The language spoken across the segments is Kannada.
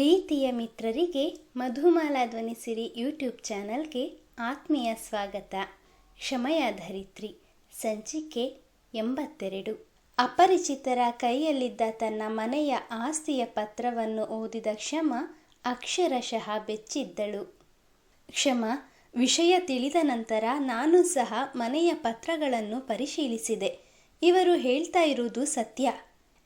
ಪ್ರೀತಿಯ ಮಿತ್ರರಿಗೆ ಮಧುಮಾಲಾ ಧ್ವನಿಸಿರಿ ಯೂಟ್ಯೂಬ್ ಚಾನಲ್ಗೆ ಆತ್ಮೀಯ ಸ್ವಾಗತ. ಕ್ಷಮೆಯ ಧರಿತ್ರಿ ಸಂಚಿಕೆ 82. ಅಪರಿಚಿತರ ಕೈಯಲ್ಲಿದ್ದ ತನ್ನ ಮನೆಯ ಆಸ್ತಿಯ ಪತ್ರವನ್ನು ಓದಿದ ಕ್ಷಮ ಅಕ್ಷರಶಃ ಬೆಚ್ಚಿದ್ದಳು. ಕ್ಷಮ, ವಿಷಯ ತಿಳಿದ ನಂತರ ನಾನು ಸಹ ಮನೆಯ ಪತ್ರಗಳನ್ನು ಪರಿಶೀಲಿಸಿದೆ. ಇವರು ಹೇಳ್ತಾ ಇರುವುದು ಸತ್ಯ.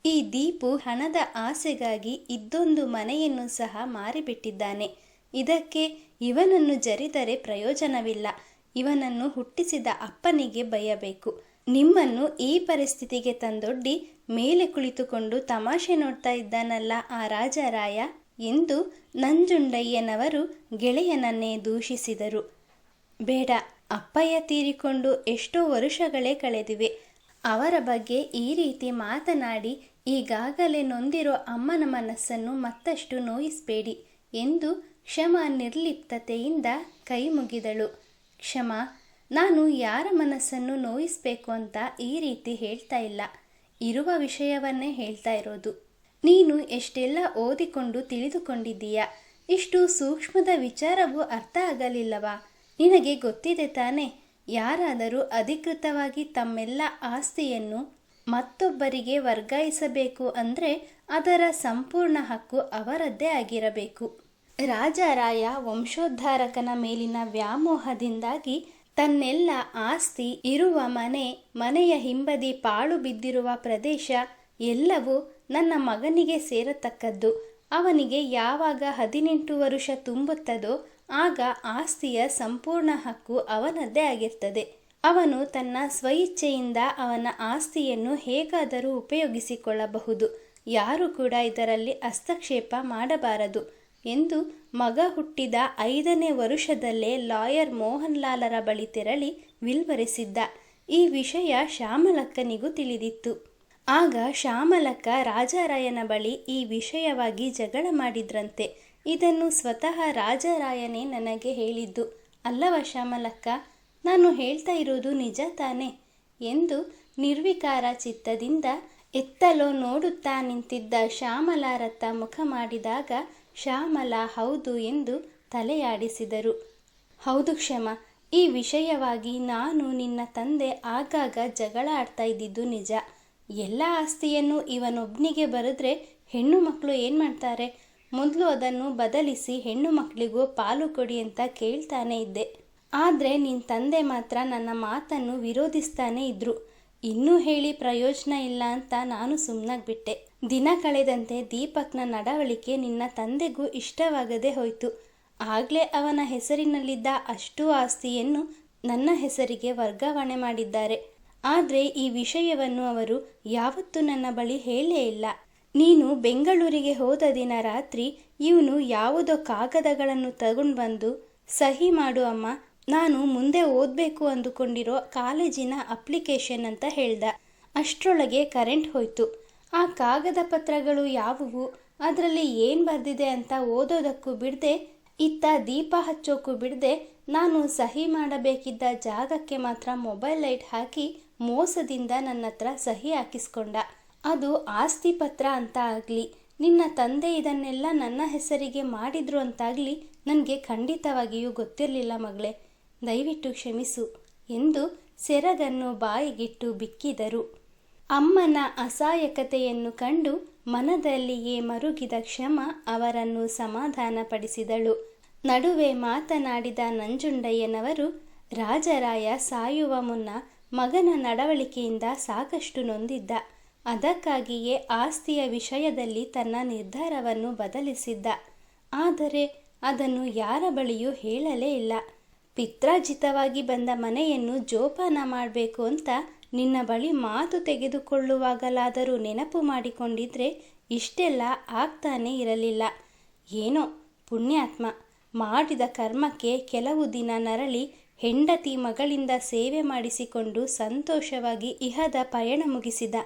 ಈ ದೀಪು ಹಣದ ಆಸೆಗಾಗಿ ಇದ್ದೊಂದು ಮನೆಯನ್ನು ಸಹ ಮಾರಿಬಿಟ್ಟಿದ್ದಾನೆ. ಇದಕ್ಕೆ ಇವನನ್ನು ಜರಿದರೆ ಪ್ರಯೋಜನವಿಲ್ಲ. ಇವನನ್ನು ಹುಟ್ಟಿಸಿದ ಅಪ್ಪನಿಗೆ ಬೈಯಬೇಕು. ನಿಮ್ಮನ್ನು ಈ ಪರಿಸ್ಥಿತಿಗೆ ತಂದೊಡ್ಡಿ ಮೇಲೆ ಕುಳಿತುಕೊಂಡು ತಮಾಷೆ ನೋಡ್ತಾ ಇದ್ದಾನಲ್ಲ ಆ ರಾಜರಾಯ ಎಂದು ನಂಜುಂಡಯ್ಯನವರು ಗೆಳೆಯನನ್ನೇ ದೂಷಿಸಿದರು. ಬೇಡ, ಅಪ್ಪಯ್ಯ ತೀರಿಕೊಂಡು ಎಷ್ಟೋ ವರುಷಗಳೇ ಕಳೆದಿವೆ. ಅವರ ಬಗ್ಗೆ ಈ ರೀತಿ ಮಾತನಾಡಿ ಈಗಾಗಲೇ ನೊಂದಿರೋ ಅಮ್ಮನ ಮನಸ್ಸನ್ನು ಮತ್ತಷ್ಟು ನೋಯಿಸಬೇಡಿ ಎಂದು ಕ್ಷಮ ನಿರ್ಲಿಪ್ತತೆಯಿಂದ ಕೈ ಮುಗಿದಳು. ಕ್ಷಮ, ನಾನು ಯಾರ ಮನಸ್ಸನ್ನು ನೋಯಿಸಬೇಕು ಅಂತ ಈ ರೀತಿ ಹೇಳ್ತಾ ಇಲ್ಲ. ಇರುವ ವಿಷಯವನ್ನೇ ಹೇಳ್ತಾ ಇರೋದು. ನೀನು ಎಷ್ಟೆಲ್ಲ ಓದಿಕೊಂಡು ತಿಳಿದುಕೊಂಡಿದ್ದೀಯಾ? ಇಷ್ಟು ಸೂಕ್ಷ್ಮದ ವಿಚಾರವೂ ಅರ್ಥ ಆಗಲಿಲ್ಲವಾ? ನಿನಗೆ ಗೊತ್ತಿದೆ ತಾನೇ, ಯಾರಾದರೂ ಅಧಿಕೃತವಾಗಿ ತಮ್ಮೆಲ್ಲ ಆಸ್ತಿಯನ್ನು ಮತ್ತೊಬ್ಬರಿಗೆ ವರ್ಗಾಯಿಸಬೇಕು ಅಂದರೆ ಅದರ ಸಂಪೂರ್ಣ ಹಕ್ಕು ಅವರದ್ದೇ ಆಗಿರಬೇಕು. ರಾಜರಾಯ ವಂಶೋದ್ಧಾರಕನ ಮೇಲಿನ ವ್ಯಾಮೋಹದಿಂದಾಗಿ ತನ್ನೆಲ್ಲ ಆಸ್ತಿ, ಇರುವ ಮನೆಯ ಹಿಂಬದಿ ಪಾಳು ಬಿದ್ದಿರುವ ಪ್ರದೇಶ ಎಲ್ಲವೂ ನನ್ನ ಮಗನಿಗೆ ಸೇರತಕ್ಕದ್ದು. ಅವನಿಗೆ ಯಾವಾಗ 18 ವರುಷ ತುಂಬುತ್ತದೋ ಆಗ ಆಸ್ತಿಯ ಸಂಪೂರ್ಣ ಹಕ್ಕು ಅವನದ್ದೇ ಆಗಿರ್ತದೆ. ಅವನು ತನ್ನ ಸ್ವಇಚ್ಛೆಯಿಂದ ಅವನ ಆಸ್ತಿಯನ್ನು ಹೇಗಾದರೂ ಉಪಯೋಗಿಸಿಕೊಳ್ಳಬಹುದು. ಯಾರು ಕೂಡ ಇದರಲ್ಲಿ ಹಸ್ತಕ್ಷೇಪ ಮಾಡಬಾರದು ಎಂದು ಮಗ ಹುಟ್ಟಿದ 5ನೇ ವರುಷದಲ್ಲೇ ಲಾಯರ್ ಮೋಹನ್ ಲಾಲರ ಬಳಿ ತೆರಳಿ ವಿಲ್ವರಿಸಿದ್ದ. ಈ ವಿಷಯ ಶ್ಯಾಮಲಕ್ಕನಿಗೂ ತಿಳಿದಿತ್ತು. ಆಗ ಶ್ಯಾಮಲಕ್ಕ ರಾಜರಾಯನ ಬಳಿ ಈ ವಿಷಯವಾಗಿ ಜಗಳ ಮಾಡಿದ್ರಂತೆ. ಇದನ್ನು ಸ್ವತಃ ರಾಜರಾಯನೇ ನನಗೆ ಹೇಳಿದ್ದು. ಅಲ್ಲವ ಶ್ಯಾಮಲಕ್ಕ, ನಾನು ಹೇಳ್ತಾ ಇರೋದು ನಿಜ ತಾನೆ ಎಂದು ನಿರ್ವಿಕಾರ ಚಿತ್ತದಿಂದ ಎತ್ತಲೋ ನೋಡುತ್ತಾ ನಿಂತಿದ್ದ ಶ್ಯಾಮಲಾರತ್ತ ಮುಖ ಮಾಡಿದಾಗ ಶ್ಯಾಮಲ ಹೌದು ಎಂದು ತಲೆಯಾಡಿಸಿದರು. ಹೌದು ಕ್ಷಮ, ಈ ವಿಷಯವಾಗಿ ನಾನು ನಿನ್ನ ತಂದೆ ಆಗಾಗ ಜಗಳ ಆಡ್ತಾ ಇದ್ದಿದ್ದು ನಿಜ. ಎಲ್ಲ ಆಸ್ತಿಯನ್ನು ಇವನೊಬ್ಬನಿಗೆ ಬರೆದ್ರೆ ಹೆಣ್ಣು ಮಕ್ಕಳು ಏನು ಮಾಡ್ತಾರೆ? ಮೊದಲು ಅದನ್ನು ಬದಲಿಸಿ ಹೆಣ್ಣು ಮಕ್ಕಳಿಗೂ ಪಾಲು ಕೊಡಿ ಅಂತ ಕೇಳ್ತಾನೆ ಇದ್ದೆ. ಆದರೆ ನಿನ್ನ ತಂದೆ ಮಾತ್ರ ನನ್ನ ಮಾತನ್ನು ವಿರೋಧಿಸ್ತಾನೆ ಇದ್ರು. ಇನ್ನೂ ಹೇಳಿ ಪ್ರಯೋಜನ ಇಲ್ಲ ಅಂತ ನಾನು ಸುಮ್ಮನಾಗ್ಬಿಟ್ಟೆ. ದಿನ ಕಳೆದಂತೆ ದೀಪಕ್ನ ನಡವಳಿಕೆ ನಿನ್ನ ತಂದೆಗೂ ಇಷ್ಟವಾಗದೆ ಹೋಯಿತು. ಆಗಲೇ ಅವನ ಹೆಸರಿನಲ್ಲಿದ್ದ ಅಷ್ಟೂ ಆಸ್ತಿಯನ್ನು ನನ್ನ ಹೆಸರಿಗೆ ವರ್ಗಾವಣೆ ಮಾಡಿದ್ದಾರೆ. ಆದರೆ ಈ ವಿಷಯವನ್ನು ಅವರು ಯಾವತ್ತೂ ನನ್ನ ಬಳಿ ಹೇಳೇ ಇಲ್ಲ. ನೀನು ಬೆಂಗಳೂರಿಗೆ ಹೋದ ದಿನ ರಾತ್ರಿ ಇವನು ಯಾವುದೋ ಕಾಗದಗಳನ್ನು ತಗೊಂಡು ಬಂದು ಸಹಿ ಮಾಡು ಅಮ್ಮ, ನಾನು ಮುಂದೆ ಓದಬೇಕು ಅಂದುಕೊಂಡಿರೋ ಕಾಲೇಜಿನ ಅಪ್ಲಿಕೇಶನ್ ಅಂತ ಹೇಳ್ದ. ಅಷ್ಟರೊಳಗೆ ಕರೆಂಟ್ ಹೋಯ್ತು. ಆ ಕಾಗದ ಪತ್ರಗಳು ಯಾವುವು, ಅದರಲ್ಲಿ ಏನು ಬರೆದಿದೆ ಅಂತ ಓದೋದಕ್ಕೂ ಬಿಡದೆ, ಇತ್ತ ದೀಪ ಹಚ್ಚೋಕ್ಕೂ ಬಿಡದೆ, ನಾನು ಸಹಿ ಮಾಡಬೇಕಿದ್ದ ಜಾಗಕ್ಕೆ ಮಾತ್ರ ಮೊಬೈಲ್ ಲೈಟ್ ಹಾಕಿ ಮೋಸದಿಂದ ನನ್ನ ಹತ್ರ ಸಹಿ ಹಾಕಿಸ್ಕೊಂಡ. ಅದು ಆಸ್ತಿ ಪತ್ರ ಅಂತ ಆಗಲಿ, ನಿನ್ನ ತಂದೆ ಇದನ್ನೆಲ್ಲ ನನ್ನ ಹೆಸರಿಗೆ ಮಾಡಿದ್ರು ಅಂತಾಗಲಿ ನನಗೆ ಖಂಡಿತವಾಗಿಯೂ ಗೊತ್ತಿರಲಿಲ್ಲ ಮಗಳೇ, ದಯವಿಟ್ಟು ಕ್ಷಮಿಸು ಎಂದು ಸೆರಗನ್ನು ಬಾಯಿಗಿಟ್ಟು ಬಿಕ್ಕಿದರು. ಅಮ್ಮನ ಅಸಹಾಯಕತೆಯನ್ನು ಕಂಡು ಮನದಲ್ಲಿಯೇ ಮರುಗಿದ ಕ್ಷಮ ಅವರನ್ನು ಸಮಾಧಾನಪಡಿಸಿದಳು. ನಡುವೆ ಮಾತನಾಡಿದ ನಂಜುಂಡಯ್ಯನವರು, ರಾಜರಾಯ ಸಾಯುವ ಮುನ್ನ ಮಗನ ನಡವಳಿಕೆಯಿಂದ ಸಾಕಷ್ಟು ನೊಂದಿದ್ದ. ಅದಕ್ಕಾಗಿಯೇ ಆಸ್ತಿಯ ವಿಷಯದಲ್ಲಿ ತನ್ನ ನಿರ್ಧಾರವನ್ನು ಬದಲಿಸಿದ್ದ. ಆದರೆ ಅದನ್ನು ಯಾರ ಬಳಿಯೂ ಹೇಳಲೇ ಇಲ್ಲ. ಪಿತ್ರಾರ್ಜಿತವಾಗಿ ಬಂದ ಮನೆಯನ್ನು ಜೋಪಾನ ಮಾಡಬೇಕು ಅಂತ ನಿನ್ನ ಬಳಿ ಮಾತು ತೆಗೆದುಕೊಳ್ಳುವಾಗಲಾದರೂ ನೆನಪು ಮಾಡಿಕೊಂಡಿದ್ರೆ ಇಷ್ಟೆಲ್ಲ ಆಗ್ತಾನೇ ಇರಲಿಲ್ಲ. ಏನೋ ಪುಣ್ಯಾತ್ಮ, ಮಾಡಿದ ಕರ್ಮಕ್ಕೆ ಕೆಲವು ದಿನ ನರಳಿ ಹೆಂಡತಿ ಮಗಳಿಂದ ಸೇವೆ ಮಾಡಿಸಿಕೊಂಡು ಸಂತೋಷವಾಗಿ ಇಹದ ಪಯಣ ಮುಗಿಸಿದ.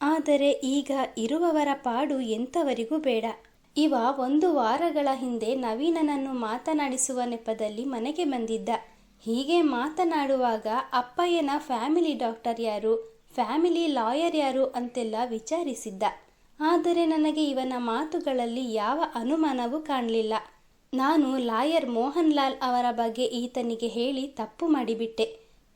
ಆದರೆ ಈಗ ಇರುವವರ ಪಾಡು ಎಂಥವರಿಗೂ ಬೇಡ. ಇವ 1 ವಾರಗಳ ಹಿಂದೆ ನವೀನನನ್ನು ಮಾತನಾಡಿಸುವ ನೆಪದಲ್ಲಿ ಮನೆಗೆ ಬಂದಿದ್ದ. ಹೀಗೆ ಮಾತನಾಡುವಾಗ ಅಪ್ಪಯ್ಯನ ಫ್ಯಾಮಿಲಿ ಡಾಕ್ಟರ್ ಯಾರು, ಫ್ಯಾಮಿಲಿ ಲಾಯರ್ ಯಾರು ಅಂತೆಲ್ಲ ವಿಚಾರಿಸಿದ್ದ. ಆದರೆ ನನಗೆ ಇವನ ಮಾತುಗಳಲ್ಲಿ ಯಾವ ಅನುಮಾನವೂ ಕಾಣಲಿಲ್ಲ. ನಾನು ಲಾಯರ್ ಮೋಹನ್ ಲಾಲ್ ಅವರ ಬಗ್ಗೆ ಈತನಿಗೆ ಹೇಳಿ ತಪ್ಪು ಮಾಡಿಬಿಟ್ಟೆ.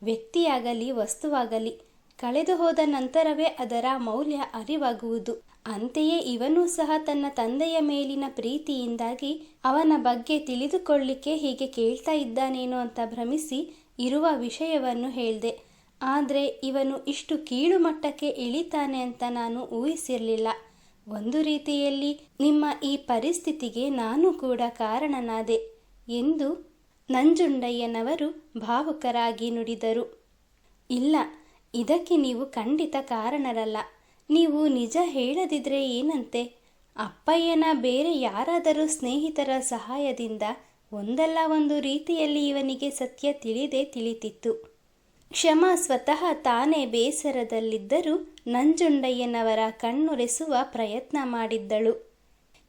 ವ್ಯಕ್ತಿಯಾಗಲಿ ವಸ್ತುವಾಗಲಿ ಕಳೆದು ಹೋದ ನಂತರವೇ ಅದರ ಮೌಲ್ಯ ಅರಿವಾಗುವುದು. ಅಂತೆಯೇ ಇವನೂ ಸಹ ತನ್ನ ತಂದೆಯ ಮೇಲಿನ ಪ್ರೀತಿಯಿಂದಾಗಿ ಅವನ ಬಗ್ಗೆ ತಿಳಿದುಕೊಳ್ಳಿಕ್ಕೆ ಹೀಗೆ ಕೇಳ್ತಾ ಇದ್ದಾನೇನೋ ಅಂತ ಭ್ರಮಿಸಿ ಇರುವ ವಿಷಯವನ್ನು ಹೇಳಿದೆ. ಆದರೆ ಇವನು ಇಷ್ಟು ಕೀಳು ಮಟ್ಟಕ್ಕೆ ಇಳಿತಾನೆ ಅಂತ ನಾನು ಊಹಿಸಿರಲಿಲ್ಲ. ಒಂದು ರೀತಿಯಲ್ಲಿ ನಿಮ್ಮ ಈ ಪರಿಸ್ಥಿತಿಗೆ ನಾನು ಕೂಡ ಕಾರಣನಾದೆ ಎಂದು ನಂಜುಂಡಯ್ಯನವರು ಭಾವುಕರಾಗಿ ನುಡಿದರು. ಇಲ್ಲ, ಇದಕ್ಕೆ ನೀವು ಖಂಡಿತ ಕಾರಣರಲ್ಲ. ನೀವು ನಿಜ ಹೇಳದಿದ್ರೆ ಏನಂತೆ? ಅಪ್ಪಯ್ಯನ ಬೇರೆ ಯಾರಾದರೂ ಸ್ನೇಹಿತರ ಸಹಾಯದಿಂದ ಒಂದಲ್ಲ ಒಂದು ರೀತಿಯಲ್ಲಿ ಇವನಿಗೆ ಸತ್ಯ ತಿಳಿದೇ ತಿಳಿತಿತ್ತು. ಕ್ಷಮಾ ಸ್ವತಃ ತಾನೇ ಬೇಸರದಲ್ಲಿದ್ದರೂ ನಂಜುಂಡಯ್ಯನವರ ಕಣ್ಣೊರೆಸುವ ಪ್ರಯತ್ನ ಮಾಡಿದ್ದಳು.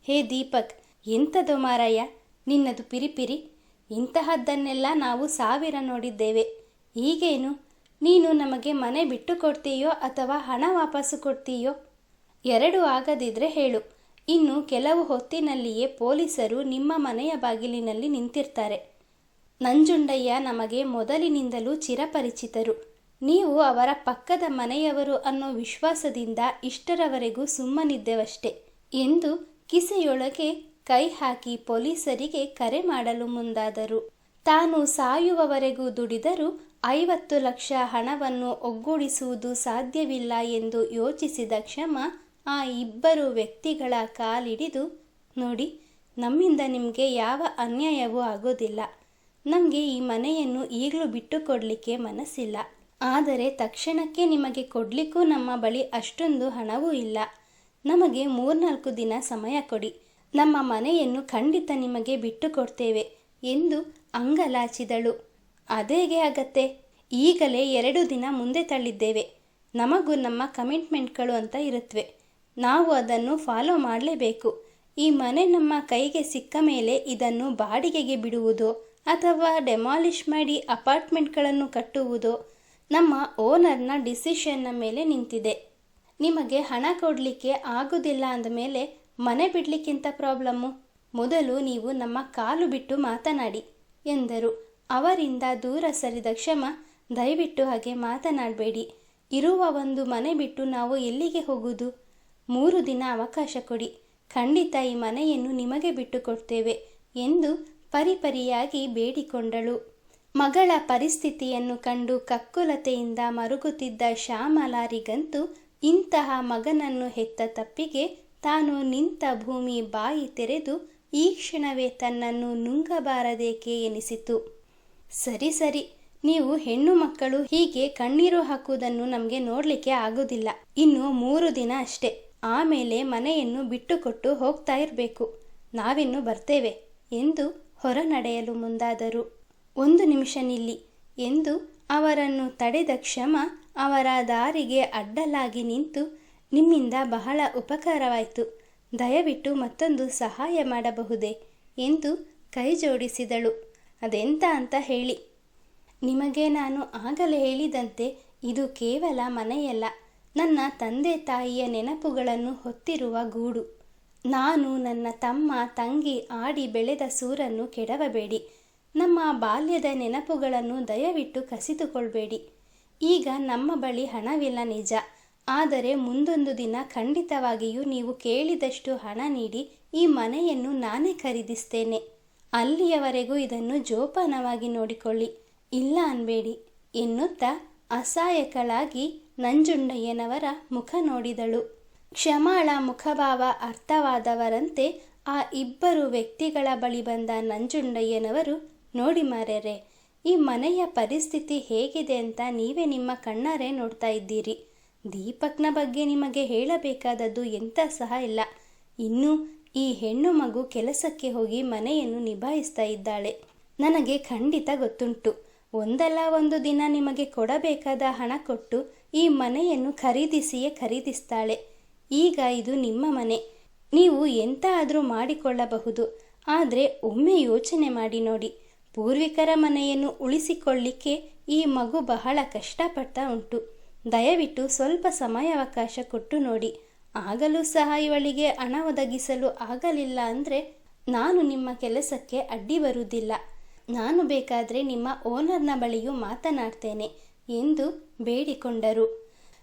ಹೇ ದೀಪಕ್, ಎಂಥದೋ ಮಾರಾಯ ನಿನ್ನದು ಪಿರಿಪಿರಿ. ಇಂತಹದ್ದನ್ನೆಲ್ಲ ನಾವು ಸಾವಿರ ನೋಡಿದ್ದೇವೆ. ಈಗೇನು ನೀನು ನಮಗೆ ಮನೆ ಬಿಟ್ಟು ಕೊಡ್ತೀಯೋ ಅಥವಾ ಹಣ ವಾಪಸ್ಸು ಕೊಡ್ತೀಯೋ? ಎರಡೂ ಆಗದಿದ್ರೆ ಹೇಳು. ಇನ್ನು ಕೆಲವು ಹೊತ್ತಿನಲ್ಲಿಯೇ ಪೊಲೀಸರು ನಿಮ್ಮ ಮನೆಯ ಬಾಗಿಲಿನಲ್ಲಿ ನಿಂತಿರ್ತಾರೆ. ನಂಜುಂಡಯ್ಯ ನಮಗೆ ಮೊದಲಿನಿಂದಲೂ ಚಿರಪರಿಚಿತರು. ನೀವು ಅವರ ಪಕ್ಕದ ಮನೆಯವರು ಅನ್ನೋ ವಿಶ್ವಾಸದಿಂದ ಇಷ್ಟರವರೆಗೂ ಸುಮ್ಮನಿದ್ದೆವಷ್ಟೆ ಎಂದು ಕಿಸೆಯೊಳಗೆ ಕೈ ಹಾಕಿ ಪೊಲೀಸರಿಗೆ ಕರೆ ಮಾಡಲು ಮುಂದಾದರು. ತಾನು ಸಾಯುವವರೆಗೂ ದುಡಿದರೂ 50 ಲಕ್ಷ ಹಣವನ್ನು ಒಗ್ಗೂಡಿಸುವುದು ಸಾಧ್ಯವಿಲ್ಲ ಎಂದು ಯೋಚಿಸಿದ ಕ್ಷಮ ಆ ಇಬ್ಬರು ವ್ಯಕ್ತಿಗಳ ಕಾಲಿಡಿದು, ನೋಡಿ, ನಮ್ಮಿಂದ ನಿಮಗೆ ಯಾವ ಅನ್ಯಾಯವೂ ಆಗೋದಿಲ್ಲ. ನಮಗೆ ಈ ಮನೆಯನ್ನು ಈಗಲೂ ಬಿಟ್ಟು ಕೊಡಲಿಕ್ಕೆ ಮನಸ್ಸಿಲ್ಲ. ಆದರೆ ತಕ್ಷಣಕ್ಕೆ ನಿಮಗೆ ಕೊಡಲಿಕ್ಕೂ ನಮ್ಮ ಬಳಿ ಅಷ್ಟೊಂದು ಹಣವೂ ಇಲ್ಲ. ನಮಗೆ 3-4 ದಿನ ಸಮಯ ಕೊಡಿ. ನಮ್ಮ ಮನೆಯನ್ನು ಖಂಡಿತ ನಿಮಗೆ ಬಿಟ್ಟು ಕೊಡ್ತೇವೆ ಎಂದು ಅಂಗಲಾಚಿದಳು. ಅದೇಗೆ ಆಗತ್ತೆ? ಈಗಲೇ 2 ದಿನ ಮುಂದೆ ತಳ್ಳಿದ್ದೇವೆ. ನಮಗೂ ನಮ್ಮ ಕಮಿಟ್ಮೆಂಟ್ಗಳು ಅಂತ ಇರುತ್ತವೆ. ನಾವು ಅದನ್ನು ಫಾಲೋ ಮಾಡಲೇಬೇಕು. ಈ ಮನೆ ನಮ್ಮ ಕೈಗೆ ಸಿಕ್ಕ ಮೇಲೆ ಇದನ್ನು ಬಾಡಿಗೆಗೆ ಬಿಡುವುದೋ ಅಥವಾ ಡೆಮಾಲಿಷ್ ಮಾಡಿ ಅಪಾರ್ಟ್ಮೆಂಟ್ಗಳನ್ನು ಕಟ್ಟುವುದೋ ನಮ್ಮ ಓನರ್ನ ಡಿಸಿಷನ್ನ ಮೇಲೆ ನಿಂತಿದೆ. ನಿಮಗೆ ಹಣ ಕೊಡಲಿಕ್ಕೆ ಆಗೋದಿಲ್ಲ ಅಂದಮೇಲೆ ಮನೆ ಬಿಡಲಿಕ್ಕಿಂತ ಪ್ರಾಬ್ಲಮ್ಮು. ಮೊದಲು ನೀವು ನಮ್ಮ ಕಾಲು ಬಿಟ್ಟು ಮಾತನಾಡಿ ಎಂದರು. ಅವರಿಂದ ದೂರ ಸರಿದ ಕ್ಷಮ, ದಯವಿಟ್ಟು ಹಾಗೆ ಮಾತನಾಡಬೇಡಿ. ಇರುವ ಒಂದು ಮನೆ ಬಿಟ್ಟು ನಾವು ಎಲ್ಲಿಗೆ ಹೋಗುವುದು? 3 ದಿನ ಅವಕಾಶ ಕೊಡಿ. ಖಂಡಿತ ಈ ಮನೆಯನ್ನು ನಿಮಗೆ ಬಿಟ್ಟು ಕೊಡ್ತೇವೆ ಎಂದು ಪರಿಪರಿಯಾಗಿ ಬೇಡಿಕೊಂಡಳು. ಮಗಳ ಪರಿಸ್ಥಿತಿಯನ್ನು ಕಂಡು ಕಕ್ಕುಲತೆಯಿಂದ ಮರುಗುತ್ತಿದ್ದ ಶ್ಯಾಮಲಾರಿಗಂತೂ ಇಂತಹ ಮಗನನ್ನು ಹೆತ್ತ ತಪ್ಪಿಗೆ ತಾನು ನಿಂತ ಭೂಮಿ ಬಾಯಿ ತೆರೆದು ಈ ಕ್ಷಣವೇ ತನ್ನನ್ನು ನುಂಗಬಾರದೇಕೆ ಎನಿಸಿತು. ಸರಿ ಸರಿ, ನೀವು ಹೆಣ್ಣು ಮಕ್ಕಳು ಹೀಗೆ ಕಣ್ಣೀರು ಹಾಕುವುದನ್ನು ನಮಗೆ ನೋಡಲಿಕ್ಕೆ ಆಗೋದಿಲ್ಲ. ಇನ್ನು 3 ದಿನ ಅಷ್ಟೇ. ಆಮೇಲೆ ಮನೆಯನ್ನು ಬಿಟ್ಟುಕೊಟ್ಟು ಹೋಗ್ತಾ ಇರಬೇಕು. ನಾವಿನ್ನು ಬರ್ತೇವೆ ಎಂದು ಹೊರ ನಡೆಯಲು ಮುಂದಾದರು. 1 ನಿಮಿಷ ನಿಲ್ಲಿ ಎಂದು ಅವರನ್ನು ತಡೆದ ಕ್ಷಮ ಅವರ ದಾರಿಗೆ ಅಡ್ಡಲಾಗಿ ನಿಂತು, ನಿಮ್ಮಿಂದ ಬಹಳ ಉಪಕಾರವಾಯಿತು. ದಯವಿಟ್ಟು ಮತ್ತೊಂದು ಸಹಾಯ ಮಾಡಬಹುದೇ ಎಂದು ಕೈ ಜೋಡಿಸಿದಳು. ಅದೆಂತ ಅಂತ ಹೇಳಿ. ನಿಮಗೆ ನಾನು ಆಗಲೇ ಹೇಳಿದಂತೆ ಇದು ಕೇವಲ ಮನೆಯಲ್ಲ, ನನ್ನ ತಂದೆ ತಾಯಿಯ ನೆನಪುಗಳನ್ನು ಹೊತ್ತಿರುವ ಗೂಡು. ನಾನು, ನನ್ನ ತಮ್ಮ, ತಂಗಿ ಆಡಿ ಬೆಳೆದ ಸೂರನ್ನು ಕೆಡವಬೇಡಿ. ನಮ್ಮ ಬಾಲ್ಯದ ನೆನಪುಗಳನ್ನು ದಯವಿಟ್ಟು ಕಸಿದುಕೊಳ್ಬೇಡಿ. ಈಗ ನಮ್ಮ ಬಳಿ ಹಣವಿಲ್ಲ ನಿಜ, ಆದರೆ ಮುಂದೊಂದು ದಿನ ಖಂಡಿತವಾಗಿಯೂ ನೀವು ಕೇಳಿದಷ್ಟು ಹಣ ನೀಡಿ ಈ ಮನೆಯನ್ನು ನಾನೇ ಖರೀದಿಸ್ತೇನೆ. ಅಲ್ಲಿಯವರೆಗೂ ಇದನ್ನು ಜೋಪಾನವಾಗಿ ನೋಡಿಕೊಳ್ಳಿ, ಇಲ್ಲ ಅನ್ಬೇಡಿ ಎನ್ನುತ್ತಾ ಅಸಹಾಯಕಳಾಗಿ ನಂಜುಂಡಯ್ಯನವರ ಮುಖ ನೋಡಿದಳು. ಕ್ಷಮಾಳ ಮುಖಭಾವ ಅರ್ಥವಾದವರಂತೆ ಆ ಇಬ್ಬರು ವ್ಯಕ್ತಿಗಳ ಬಳಿ ಬಂದ ನಂಜುಂಡಯ್ಯನವರು, ನೋಡಿ ಮಾರ್ಯರೇ, ಈ ಮನೆಯ ಪರಿಸ್ಥಿತಿ ಹೇಗಿದೆ ಅಂತ ನೀವೇ ನಿಮ್ಮ ಕಣ್ಣಾರೆ ನೋಡ್ತಾ ಇದ್ದೀರಿ. ದೀಪಕ್ನ ಬಗ್ಗೆ ನಿಮಗೆ ಹೇಳಬೇಕಾದದ್ದು ಎಂಥ ಸಹ ಇಲ್ಲ. ಇನ್ನೂ ಈ ಹೆಣ್ಣು ಮಗು ಕೆಲಸಕ್ಕೆ ಹೋಗಿ ಮನೆಯನ್ನು ನಿಭಾಯಿಸ್ತಾ ಇದ್ದಾಳೆ. ನನಗೆ ಖಂಡಿತ ಗೊತ್ತುಂಟು, ಒಂದಲ್ಲ ಒಂದು ದಿನ ನಿಮಗೆ ಕೊಡಬೇಕಾದ ಹಣ ಕೊಟ್ಟು ಈ ಮನೆಯನ್ನು ಖರೀದಿಸ್ತಾಳೆ. ಈಗ ಇದು ನಿಮ್ಮ ಮನೆ, ನೀವು ಎಂತ ಆದರೂ ಮಾಡಿಕೊಳ್ಳಬಹುದು. ಆದರೆ ಒಮ್ಮೆ ಯೋಚನೆ ಮಾಡಿ ನೋಡಿ, ಪೂರ್ವಿಕರ ಮನೆಯನ್ನು ಉಳಿಸಿಕೊಳ್ಳಿಕ್ಕೆ ಈ ಮಗು ಬಹಳ ಕಷ್ಟಪಡ್ತಾ ಉಂಟು. ದಯವಿಟ್ಟು ಸ್ವಲ್ಪ ಸಮಯಾವಕಾಶ ಕೊಟ್ಟು ನೋಡಿ. ಆಗಲೂ ಸಹ ಇವಳಿಗೆ ಹಣ ಒದಗಿಸಲು ಆಗಲಿಲ್ಲ ಅಂದರೆ ನಾನು ನಿಮ್ಮ ಕೆಲಸಕ್ಕೆ ಅಡ್ಡಿ ಬರುವುದಿಲ್ಲ. ನಾನು ಬೇಕಾದರೆ ನಿಮ್ಮ ಓನರ್ನ ಬಳಿಯೂ ಮಾತನಾಡ್ತೇನೆ ಎಂದು ಬೇಡಿಕೊಂಡರು.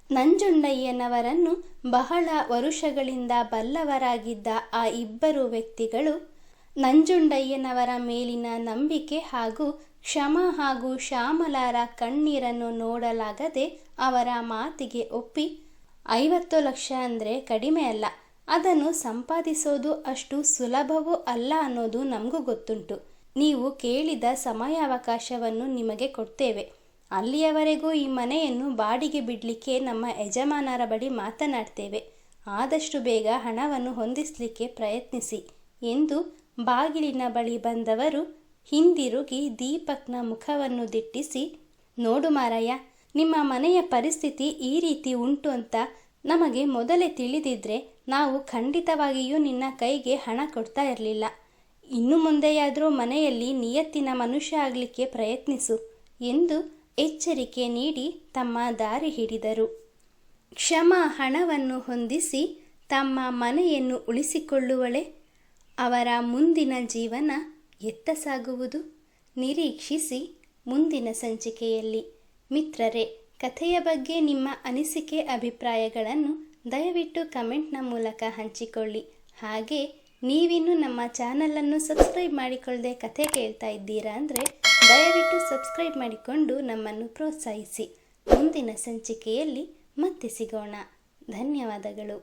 ನಂಜುಂಡಯ್ಯನವರನ್ನು ಬಹಳ ವರುಷಗಳಿಂದ ಬಲ್ಲವರಾಗಿದ್ದ ಆ ಇಬ್ಬರು ವ್ಯಕ್ತಿಗಳು ನಂಜುಂಡಯ್ಯನವರ ಮೇಲಿನ ನಂಬಿಕೆ ಹಾಗೂ ಕ್ಷಮ ಹಾಗೂ ಶ್ಯಾಮಲಾರ ಕಣ್ಣೀರನ್ನು ನೋಡಲಾಗದೆ ಅವರ ಮಾತಿಗೆ ಒಪ್ಪಿ 50 ಲಕ್ಷ ಅಂದರೆ ಕಡಿಮೆ ಅಲ್ಲ, ಅದನ್ನು ಸಂಪಾದಿಸೋದು ಅಷ್ಟು ಸುಲಭವೂ ಅಲ್ಲ ಅನ್ನೋದು ನಮಗೂ ಗೊತ್ತುಂಟು. ನೀವು ಕೇಳಿದ ಸಮಯಾವಕಾಶವನ್ನು ನಿಮಗೆ ಕೊಡ್ತೇವೆ. ಅಲ್ಲಿಯವರೆಗೂ ಈ ಮನೆಯನ್ನು ಬಾಡಿಗೆ ಬಿಡಲಿಕ್ಕೆ ನಮ್ಮ ಯಜಮಾನರ ಬಳಿ ಮಾತನಾಡ್ತೇವೆ. ಆದಷ್ಟು ಬೇಗ ಹಣವನ್ನು ಹೊಂದಿಸಲಿಕ್ಕೆ ಪ್ರಯತ್ನಿಸಿ ಎಂದು ಬಾಗಿಲಿನ ಬಳಿ ಬಂದವರು ಹಿಂದಿರುಗಿ ದೀಪಕ್ನ ಮುಖವನ್ನು ದಿಟ್ಟಿಸಿ, ನೋಡು ಮಾರಯ್ಯ, ನಿಮ್ಮ ಮನೆಯ ಪರಿಸ್ಥಿತಿ ಈ ರೀತಿ ಉಂಟು ಅಂತ ನಮಗೆ ಮೊದಲೇ ತಿಳಿದಿದ್ರೆ ನಾವು ಖಂಡಿತವಾಗಿಯೂ ನಿನ್ನ ಕೈಗೆ ಹಣ ಕೊಡ್ತಾ ಇರಲಿಲ್ಲ. ಇನ್ನು ಮುಂದೆಯಾದರೂ ಮನೆಯಲ್ಲಿ ನಿಯತ್ತಿನ ಮನುಷ್ಯ ಆಗಲಿಕ್ಕೆ ಪ್ರಯತ್ನಿಸು ಎಂದು ಎಚ್ಚರಿಕೆ ನೀಡಿ ತಮ್ಮ ದಾರಿ ಹಿಡಿದರು. ಕ್ಷಮ ಹಣವನ್ನು ಹೊಂದಿಸಿ ತಮ್ಮ ಮನೆಯನ್ನು ಉಳಿಸಿಕೊಳ್ಳುವಳೆ. ಅವರ ಮುಂದಿನ ಜೀವನ ಎತ್ತ ಸಾಗುವುದು? ನಿರೀಕ್ಷಿಸಿ ಮುಂದಿನ ಸಂಚಿಕೆಯಲ್ಲಿ. ಮಿತ್ರರೇ, ಕಥೆಯ ಬಗ್ಗೆ ನಿಮ್ಮ ಅನಿಸಿಕೆ ಅಭಿಪ್ರಾಯಗಳನ್ನು ದಯವಿಟ್ಟು ಕಮೆಂಟ್ನ ಮೂಲಕ ಹಂಚಿಕೊಳ್ಳಿ. ಹಾಗೆ ನೀವಿನ್ನೂ ನಮ್ಮ ಚಾನಲನ್ನು ಸಬ್ಸ್ಕ್ರೈಬ್ ಮಾಡಿಕೊಳ್ಳದೆ ಕಥೆ ಕೇಳ್ತಾ ಇದ್ದೀರಾ ಅಂದರೆ ದಯವಿಟ್ಟು ಸಬ್ಸ್ಕ್ರೈಬ್ ಮಾಡಿಕೊಂಡು ನಮ್ಮನ್ನು ಪ್ರೋತ್ಸಾಹಿಸಿ. ಮುಂದಿನ ಸಂಚಿಕೆಯಲ್ಲಿ ಮತ್ತೆ ಸಿಗೋಣ. ಧನ್ಯವಾದಗಳು.